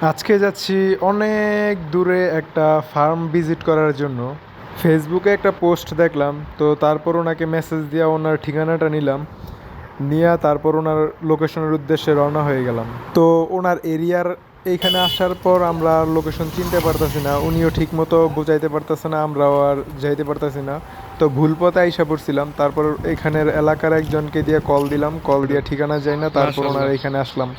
আজকে যাচ্ছি অনেক দূরে একটা ফার্ম ভিজিট করার জন্য। ফেসবুকে একটা পোস্ট দেখলাম, তো তারপর ওনাকে মেসেজ দিয়ে ওনার ঠিকানাটা নিলাম, নিয়ে তারপর ওনার লোকেশনের উদ্দেশ্যে রওনা হয়ে গেলাম। তো ওনার এরিয়ার এইখানে আসার পর আমরা লোকেশন চিনতে পারতেছি না, উনিও ঠিক মতো বোঝাইতে পারতেছে না, আমরাও আর যাইতে পারতেছি না। তো ভুল পথে আইসা পড়ছিলাম। তারপর এখানের এলাকার একজনকে দিয়ে কল দিলাম, কল দিয়ে ঠিকানা যাই না, তারপর ওনার মাশাআল্লাহ। এখানে আসলাম।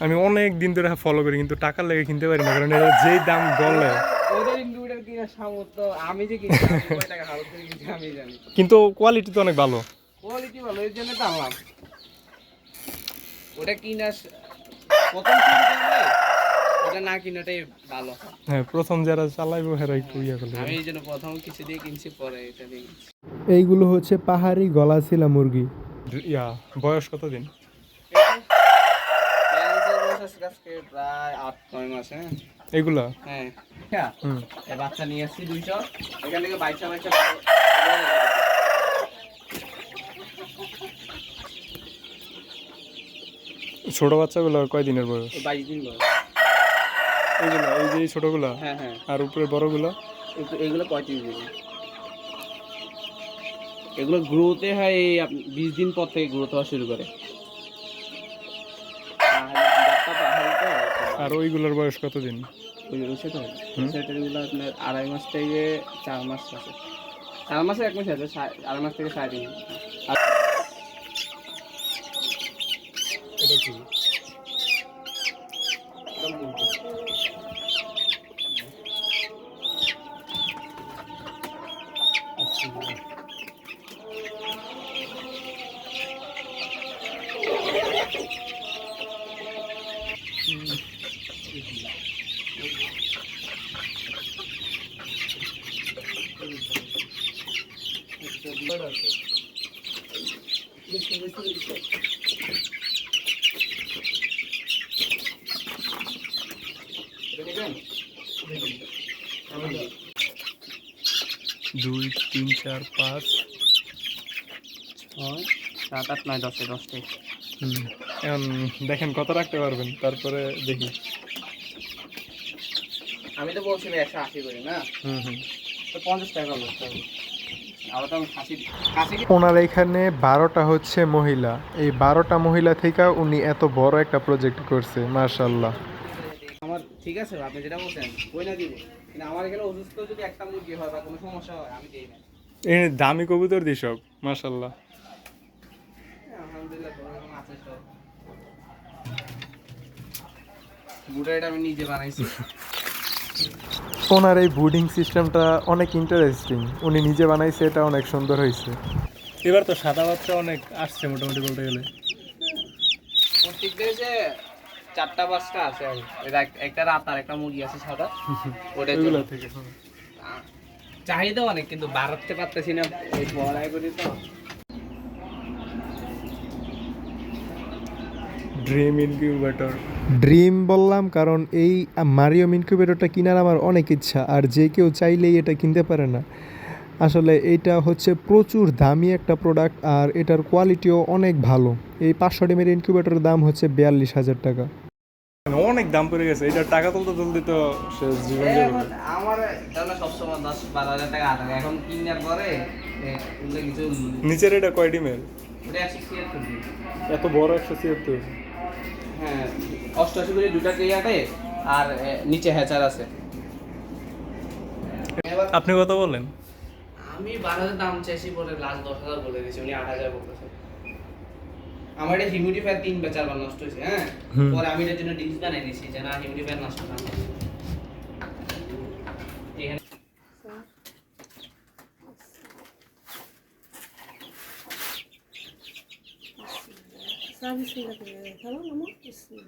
আমি অনেক দিন ধরে ফলো করি কিন্তু টাকার লেগে কিনতে পারি না, কারণ এরা যেই দাম বলে। ওদের ইনকিউবেটর কিনার সামর্থ্য আমি যে কিনছি আমি কয় টাকা খরচ করে কিনছি আমি জানি। কিন্তু কোয়ালিটি তো অনেক ভালো। কোয়ালিটি ভালো এর জন্য তো আনলাম। ওটা কিনা প্রথম শুরু করলে ওটা না কিনাটাই ভালো। হ্যাঁ, প্রথম যারা চালাইবো হেরা একটু ইয়া করলে। আমি এই জন্য প্রথম কিছু দিয়ে কিনছি, পরে এটা দিয়ে কিনছি। এইগুলো হচ্ছে পাহাড়ি গলাচিলা মুরগি। ইয়া বয়স কতদিন? প্যারেন্টসের বয়স আছে আজকে প্রায় 8-9 মাস। হ্যাঁ এগুলা? হ্যাঁ হ্যাঁ। হুম। এই বাচ্চা নিয়ে আসছি 200, এখান থেকে 22 ছোট বাচ্চাগুলো কয় দিনের বয়স? 22 দিন বয়স। এইগুলা, এই যে এই ছোটগুলা? হ্যাঁ হ্যাঁ। আর উপরে বড়গুলো? এগুলো 35 দিন। এগুলো গ্রোথে হয় এই 20 দিন পর থেকে গ্রোথ হওয়া শুরু করে। আর ওইগুলোর বয়স কতদিন? সেটাগুলো আপনার 2.5 মাস থেকে 4 মাস আছে। 4 মাসে 1 মাস আছে, 2.5 মাস থেকে 3.5 মাস। এটা কি? দুই, তিন, চার, 5, 6, 7, 8, 9, 10, 10টাই। এখন দেখেন কত রাখতে পারবেন, তারপরে দেখি। আমি তো বলছিলাম 180 করে না, তো 50 টাকা করতে হবে। আবার তো আমি খাসি ওনার এখানে 12টা হচ্ছে মহিলা। এই 12টা মহিলা থেকে উনি এত বড় একটা প্রজেক্ট করছে, মাশাআল্লাহ। আমার ঠিক আছে, আপনি যেটা বলছেন ওই না দিব, কিন্তু আমার এখানে অসুস্থ যদি একটা মুরগি হয় বা কোনো সমস্যা হয় আমি দিই না। এই দামি কবুতর দিই সব, মাশাআল্লাহ। আলহামদুলিল্লাহ কোনো রকম আছে সব। বুড়া এটা আমি নিজে বানাইছি। ওনার এই বুডিং সিস্টেমটা অনেক ইন্টারেস্টিং, উনি নিজে বানাইছে, এটা অনেক সুন্দর হয়েছে। এবার তো সাদা বাচ্চা অনেক আসছে মোটামুটি বলতে গেলে। প্রত্যেক দিন যে 4টা-5টা আছে আর এটা একটা রাত আর একটা মুরগি আছে সাদা, ওটা ওইগুলো থেকে চাহিদা অনেক, কিন্তু বাড়াতে পারতেছি না, এই পড়াই করি তো। Dream incubator. ড্রিম বললাম কারণ এই মারিয়ম ইনকিউবেটরটা কেনার আমার অনেক ইচ্ছা, আর যে কেউ চাইলেই এটা কিনতে পারে না। আসলে এইটা হচ্ছে প্রচুর দামি একটা প্রোডাক্ট, আর এটার কোয়ালিটিও অনেক ভালো। এই 500 ডিমের ইনকিউবেটরের দাম হচ্ছে 42,000 টাকা। অনেক দাম পড়ে গেছে, এটার টাকা তুলতে তুলতে তো শেষ জীবন যাবে। এখন আমার তাহলে সবসময় 10-12 হাজার টাকা আটা, এখন কিনার পরে এগুলো কিছু নিচের এটা কয় ডিমের? ওটা 176 দিন। এত বড় 176? হ্যাঁ 88 করে দুটা কেয়াটে, আর নিচে হ্যাচার আছে। আপনি কত বলেন? আমি 12,000 দাম চাইছি, পরে লাস্ট 10,000 বলে দিয়েছি, উনি 8,000 বলতেছে। আমার এটা হিউমিডিফায়ার 3 বা 4 বার নষ্ট হয়েছে। হ্যাঁ পরে আমি এটার জন্য ডিস বানাই দিয়েছি যে না হিউমিডিফায়ার নষ্ট না হয়। এখানে Sabe se ainda tem calor, amor? Sim.